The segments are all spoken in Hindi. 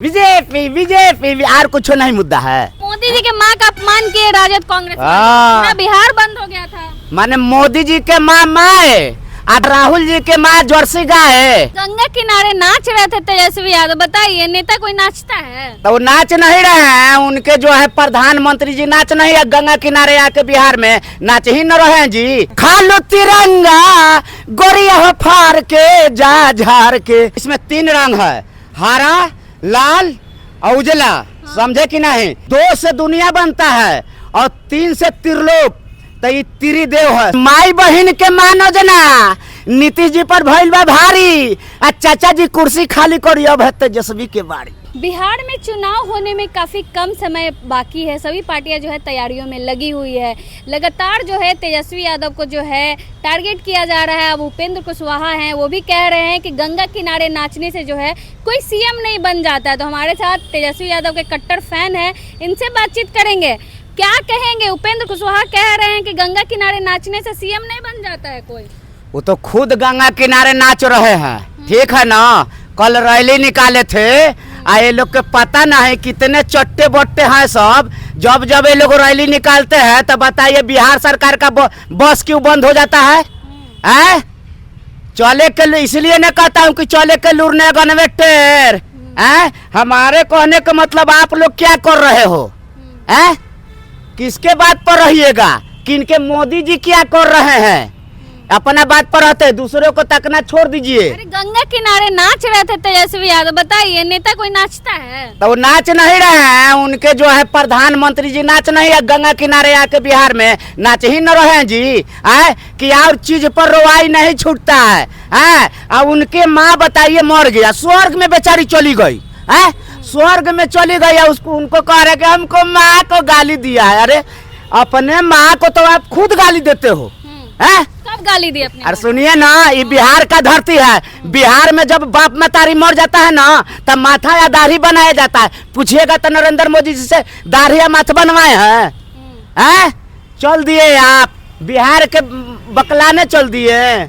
बीजेपी बीजेपी और कुछ नहीं मुद्दा है। मोदी जी के माँ का अपमान किए राजद कांग्रेस पूरा बिहार बंद हो गया था। माने मोदी जी के माँ है और राहुल जी के माँ जर्सी गाय है। गंगा किनारे नाच रहे थे तेजस्वी यादव, बताइए नेता कोई नाचता है? तो वो नाच नहीं रहे हैं, उनके जो है प्रधानमंत्री जी नाच नहीं है गंगा किनारे आके बिहार में नाच ही न रहे हैं जी। खा लो तिरंगा गोरिया हो फाड़ के जा झाड़ के। इसमें 3 रंग है, हरा लाल और उजला, समझे कि नहीं। 2 से दुनिया बनता है और 3 से त्रिलोक, तो ये त्रिदेव है। माई बहन के मानो जना नीतीश जी पर भइल बा भारी, आ चाचा जी कुर्सी खाली करी अब है तेजस्वी के बारी। बिहार में चुनाव होने में काफी कम समय बाकी है, सभी पार्टियां जो है तैयारियों में लगी हुई है। लगातार जो है तेजस्वी यादव को जो है टारगेट किया जा रहा है। अब उपेंद्र कुशवाहा हैं, वो भी कह रहे हैं कि गंगा किनारे नाचने से जो है कोई सीएम नहीं बन जाता है। तो हमारे साथ तेजस्वी यादव के कट्टर फैन है, इनसे बातचीत करेंगे। क्या कहेंगे? उपेंद्र कुशवाहा कह रहे हैं कि गंगा किनारे नाचने से सीएम नहीं बन जाता है कोई। वो तो खुद गंगा किनारे नाच रहे हैं, ठीक है ना। कल रैली निकाले थे, ये लोग के पता नहीं कितने चट्टे बट्टे हैं सब। जब जब ये लोग रैली निकालते हैं तो बताइए बिहार सरकार का बस क्यों बंद हो जाता है? चले के इसलिए नहीं कहता हूँ कि चले के लुरने गनवे टेर। हमारे कहने का मतलब आप लोग क्या कर रहे हो? किसके बात पर रहिएगा? किनके मोदी जी क्या कर रहे हैं? अपना बात पर रहते, दूसरों को तकना छोड़ दीजिए। अरे गंगा किनारे नाच रहे थे तेजस्वी यादव, बताइए नेता कोई नाचता है? तो वो नाच नहीं रहे हैं, उनके जो है प्रधानमंत्री जी नाच नहीं है गंगा किनारे आके बिहार में नाच ही न रहे हैं जी। कि और चीज पर रोवाई नहीं छूटता है। और उनके माँ बताइए मर गया, स्वर्ग में बेचारी चली गई। स्वर्ग में चली गई, उसको उनको कह रहे कि हमको माँ को गाली दिया है। अरे अपने माँ को तो आप खुद गाली देते हो। कब गाली दी अपने? अरे सुनिए ना, ये बिहार का धरती है। बिहार में जब बाप मतारी मर जाता है ना, तब माथा या दाढ़ी बनाया जाता है। पूछिएगा तो नरेंद्र मोदी जी से दाढ़ी या माथा बनवाए हैं? चल दिए आप बिहार के बकलाने, चल दिए।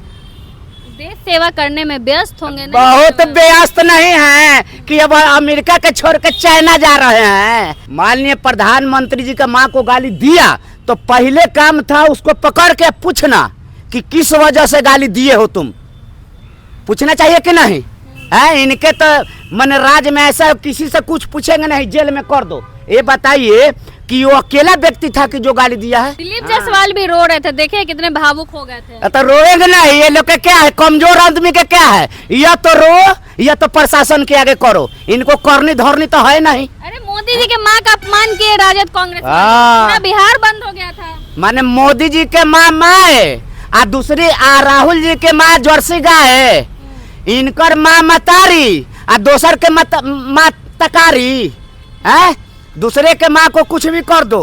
देश सेवा करने में व्यस्त होंगे। बहुत व्यस्त नहीं है कि अब अमेरिका के छोड़ के चाइना जा रहे हैं। माननीय प्रधानमंत्री जी का माँ को गाली दिया तो पहले काम था उसको पकड़ के पूछना कि किस वजह से गाली दिए हो तुम। पूछना चाहिए कि नहीं? इनके तो मन राज में ऐसा किसी से कुछ पूछेंगे नहीं, जेल में कर दो। ये बताइए कि वो अकेला व्यक्ति था कि जो गाली दिया है? दिलीप जायसवाल भी रो रहे थे, देखिए कितने भावुक हो गए थे। तो रोएंगे नहीं, ये लोग के क्या है, कमजोर आदमी के क्या है, या तो रो या तो प्रशासन के आगे करो। इनको करनी धरनी तो है नहीं। अरे मोदी जी के माँ का अपमान किए राजद कांग्रेस पूरा बिहार बंद हो गया था। माने मोदी जी के माँ है और दूसरी राहुल जी के माँ जर्सी गाय है। इनकर माँ मतारी और दोसर के माँ तकारी। दूसरे के माँ को कुछ भी कर दो,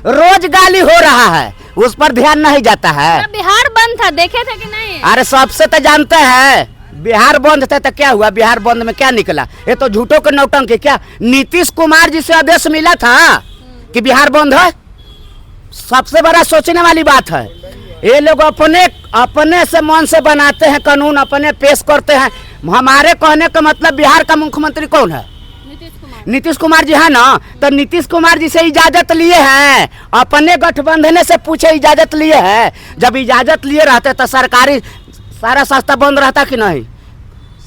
रोज गाली हो रहा है, उस पर ध्यान नहीं जाता है। बिहार बंद था, देखे थे कि नहीं? अरे सबसे तो जानते हैं बिहार बंद था तो क्या हुआ? बिहार बंद में क्या निकला? ये तो झूठों के नौटंकी। क्या नीतीश कुमार जी से आदेश मिला था कि बिहार बंद है? सबसे बड़ा सोचने वाली बात है। ये लोग अपने से मन से बनाते हैं कानून, अपने पेश करते हैं। हमारे कहने का मतलब बिहार का मुख्यमंत्री कौन है? नीतीश कुमार जी है ना। तो नीतीश कुमार जी से इजाजत लिए हैं, अपने गठबंधन से पूछे इजाजत लिए हैं। जब इजाजत लिए रहते तो सरकारी सारा संस्था बंद रहता कि नहीं?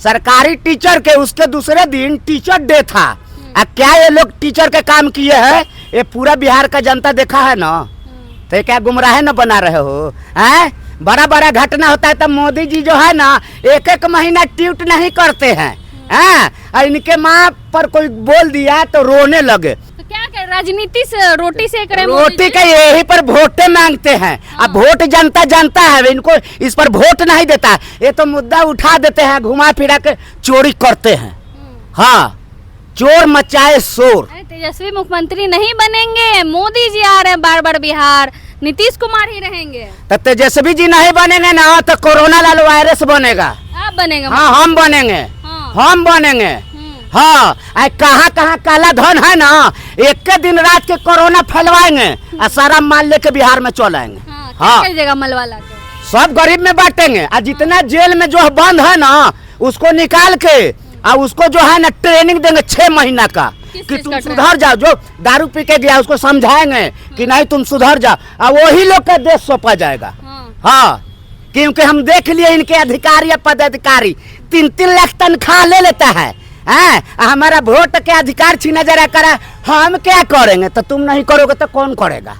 सरकारी टीचर के उसके दूसरे दिन टीचर डे था। क्या ये लोग टीचर के काम किए हैं? ये पूरा बिहार का जनता देखा है ना। तो क्या गुमराह न बना रहे हो? बड़ा बड़ा घटना होता है तो मोदी जी जो है ना 1-1 महीना ट्वीट नहीं करते हैं। इनके माँ पर कोई बोल दिया तो रोने लगे। तो क्या कर, राजनीति से रोटी सेक रहे? रोटी के यही पर वोटे मांगते हैं। अब वोट जनता जानता है, इनको इस पर वोट नहीं देता। ये तो मुद्दा उठा देते हैं, घुमा फिरा के चोरी करते हैं। हाँ, चोर मचाए शोर। तेजस्वी मुख्यमंत्री नहीं बनेंगे, मोदी जी आ रहे हैं बार बार बिहार, नीतीश कुमार ही रहेंगे। तो तेजस्वी जी नहीं बनेंगे ना तो कोरोना लाल वायरस बनेगा। आप बनेंगे? हाँ हम बनेंगे। हम बनेंगे। हाँ, कहाँ कहाँ काला धन है ना, एक दिन रात के कोरोना फैलवाएंगे और सारा माल लेके बिहार में चल आएंगे। हाँ, मलवाला सब गरीब में बांटेंगे। और जितना जेल में जो बंद है ना उसको निकाल के और उसको जो है ना ट्रेनिंग देंगे 6 महीना का किस कि चीज तुम का सुधर जाओ। जो दारू पी के गया उसको समझाएंगे कि नहीं तुम सुधर जाओ, और वही लोग का देश सौंपा जाएगा। हाँ। हाँ, क्योंकि हम देख लिए इनके अधिकारी या पदाधिकारी 3-3 लाख तनख्वाह ले लेता है। हैं? हमारा वोट के अधिकार छीना जरा करा, हम क्या करेंगे? तो तुम नहीं करोगे तो कौन करेगा?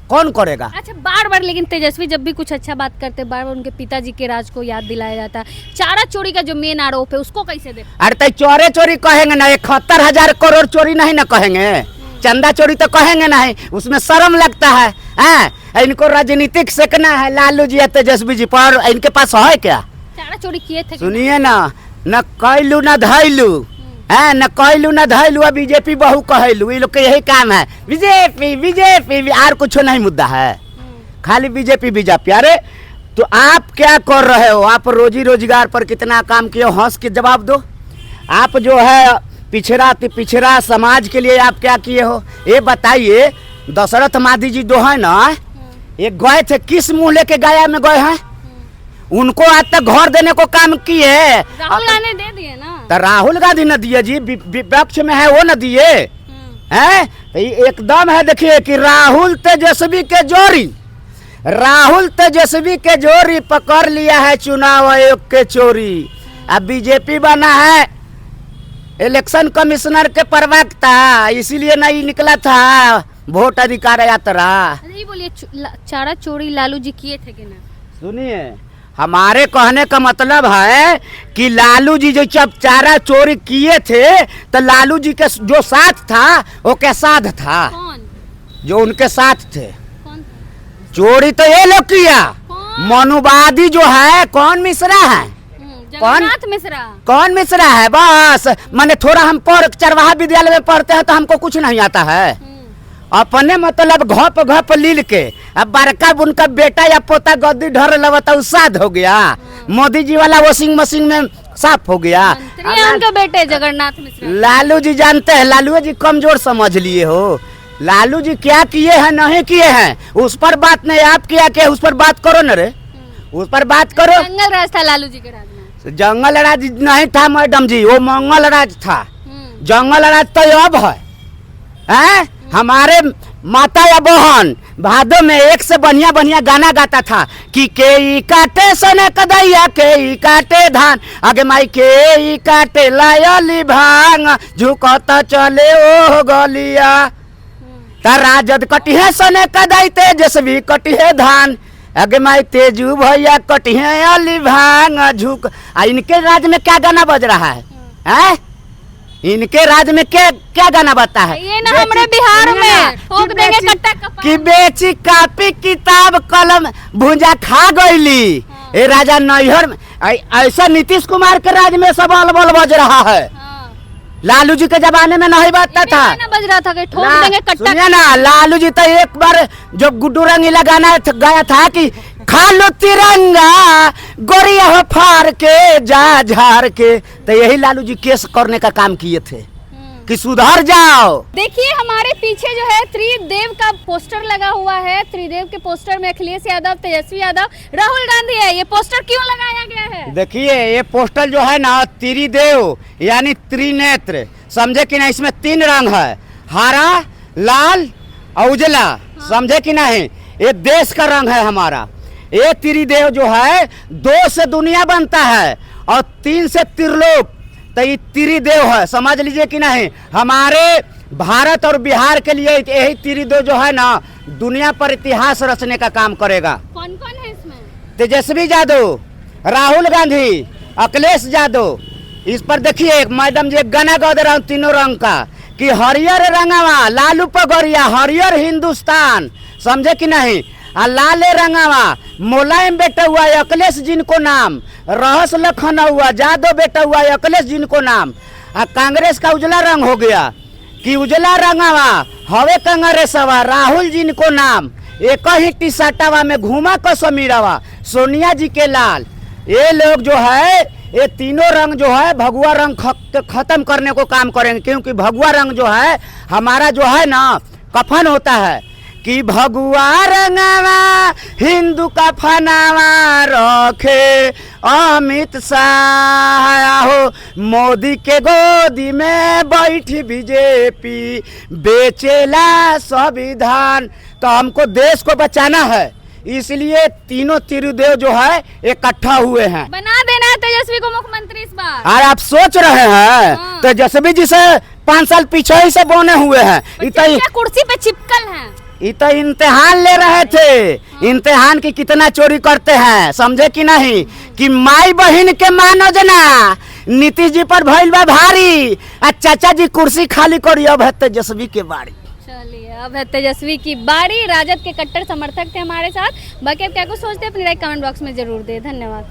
कौन करेगा? अच्छा, बार बार लेकिन तेजस्वी जब भी कुछ अच्छा बात करते बार बार उनके पिताजी के राज को याद दिलाया जाता है। चारा चोरी का जो मेन आरोप है उसको कैसे देख? अरे तो चोरी चोरी कहेंगे ना, 71,000 करोड़ चोरी नहीं ना कहेंगे, चंदा चोरी तो कहेंगे नहीं, उसमें शर्म लगता है। हैं? इनको राजनीतिक सेकना है लालू जी या तेजस्वी जी पर, इनके पास है क्या? चारा चोरी किए थे कि सुनिए ना, न कैलू न धैलू है, न कैलू न धैलू, अब बीजेपी बहु कहलू, ये लोग के यही काम है, बीजेपी बीजेपी, और कुछ नहीं मुद्दा है, खाली बीजेपी बीजेपी। अरे तो आप क्या कर रहे हो? आप रोजी रोजगार पर कितना काम किए हो? हंस के जवाब दो। आप जो है पिछड़ा समाज के लिए आप क्या किए हो ये बताइए। दशरथ मादी जी जो है ना, ये गए थे, किस मुंह लेके गया में गए हैं? उनको आज तक घर देने को काम किए। राहुल गांधी दे दिए ना, तो राहुल गांधी न दिए जी, विपक्ष में है वो न दिए हैं? तो ये एकदम है, देखिए कि राहुल तेजस्वी के जोरी पकड़ लिया है चुनाव आयोग के चोरी। अब बीजेपी बना है इलेक्शन कमिश्नर के प्रवक्ता, इसीलिए नहीं निकला था वोट अधिकार यात्रा। नहीं बोलिए, चारा चोरी लालू जी किए थे कि ना? सुनिए, हमारे कहने का मतलब है कि लालू जी जब चारा चोरी किए थे तो लालू जी के जो साथ था वो के साथ था, कौन? जो उनके साथ थे। कौन था? चोरी तो ये लोग किया। कौन? मनुवादी जो है, कौन मिश्रा है? जगन्नाथ मिश्रा। कौन मिश्रा है? बस माने थोड़ा हम चरवाहा विद्यालय में पढ़ते हैं तो हमको कुछ नहीं आता है, अपने मतलब घप घप लील के। अब बड़का उनका बेटा या पोता गद्दी ढर लवता साध हो गया, मोदी जी वाला वॉशिंग मशीन में साफ हो गया। उनके बेटे जगन्नाथ मिश्रा। लालू जी जानते हैं, लालू जी कमजोर समझ लिए हो। लालू जी क्या किए हैं नहीं किए हैं उस पर बात नहीं, आप क्या किए उस पर बात करो न रे, उस पर बात करो। जंगल राज था लालू जी के राज में। जंगल राज नहीं था मैडम जी, वो मंगल राज था। जंगल राज तो अब है। हमारे माता या बहन भादो में एक से बढ़िया बढ़िया गाना गाता था कि के ई काटे सने कदैया, के ई काटे धान, आगे माई के ई काटे लायली भांग, झुकत चले ओ गलिया। ता राजद कटिहे सने कदाई, तेजस्वी कटिहे धान, आगे माई तेजू भैया कटिहे अली भांग झुक। इनके राज में क्या गाना बज रहा है? इनके राज्य में क्या गाना बता है? ये ना हमारे बिहार में ठोक देंगे कट्टा कपार कि बेची कापी किताब कलम भुंजा खा गईली। ये राजा नैहर में ऐसा नीतीश कुमार के राज्य में सब अलबल बज रहा है। लालू जी के जमाने में नहीं बजता था, बज रहा था कि ठोक देंगे कट्टा। सुनिए ना, लालू जी तो एक बार जो गुड्डू रंगीला गाना गाया था कि खा लो तिरंगा गोरिया हो फाड़ के जा झाड़ के, तो यही लालू जी केस करने का काम किए थे कि सुधर जाओ। देखिए हमारे पीछे जो है त्रिदेव का पोस्टर लगा हुआ है। त्रिदेव के पोस्टर में अखिलेश यादव, तेजस्वी यादव, राहुल गांधी है। ये पोस्टर क्यों लगाया गया है? देखिए ये पोस्टर जो है ना, त्रिदेव यानी त्रिनेत्र, समझे कि नहीं? इसमें 3 रंग है, हरा, लाल और उजला, समझे कि नहीं? ये देश का रंग है हमारा। ये त्रिदेव जो है 2 से दुनिया बनता है और 3 से त्रिलोक, तो ये त्रिदेव है, समझ लीजिए कि नहीं? हमारे भारत और बिहार के लिए यही त्रिदेव जो है ना दुनिया पर इतिहास रचने का काम करेगा। कौन कौन है इसमें? तेजस्वी यादव, राहुल गांधी, अखिलेश यादव। इस पर देखिए मैडम जी एक गाना गा दे रहा हूँ 3 रंग का कि हरियर रंगवा लालू पगड़िया हरियर हिंदुस्तान, समझे कि नहीं? लाले रंगवा मुलायम बेटा हुआ अखिलेश जिनको नाम, रहस लखन हुआ जादव बेटा हुआ अखिलेश जिनको नाम। कांग्रेस का उजला रंग हो गया कि उजला रंगवा हवे कांग्रेसवा राहुल जिनको नाम, एक ही टी शर्टवा में घूमा को समीरवा सोनिया जी के लाल। ये लोग जो है ये तीनों रंग जो है भगवा रंग खत्म करने को काम करेंगे, क्योंकि भगवा रंग जो है हमारा जो है ना कफन होता है कि भगुआ रंगावा हिंदू का फनावा रखे अमित शाह हो, मोदी के गोदी में बैठी बीजेपी बेचेला संविधान। तो हमको देश को बचाना है, इसलिए तीनों त्रिदेव जो है इकट्ठा हुए हैं। बना देना है तेजस्वी को मुख्यमंत्री इस बार। और आप सोच रहे हैं हाँ। तेजस्वी जी से 5 साल पीछे ही से बने हुए हैं। चर्चा कुर्सी पे चिपकल हैं। तो इम्तिहान ले रहे थे, इम्तिहान की कितना चोरी करते हैं समझे कि नहीं, कि माई बहन के मानो जना नीतीश जी पर भइल बा भारी, आ चाचा जी कुर्सी खाली करी, अब है तेजस्वी के बारी। चलिए अब है तेजस्वी की बारी। राजद के कट्टर समर्थक थे हमारे साथ। बाकी आप क्या कुछ सोचते हैं अपनी राय कमेंट बॉक्स में जरूर दे। धन्यवाद।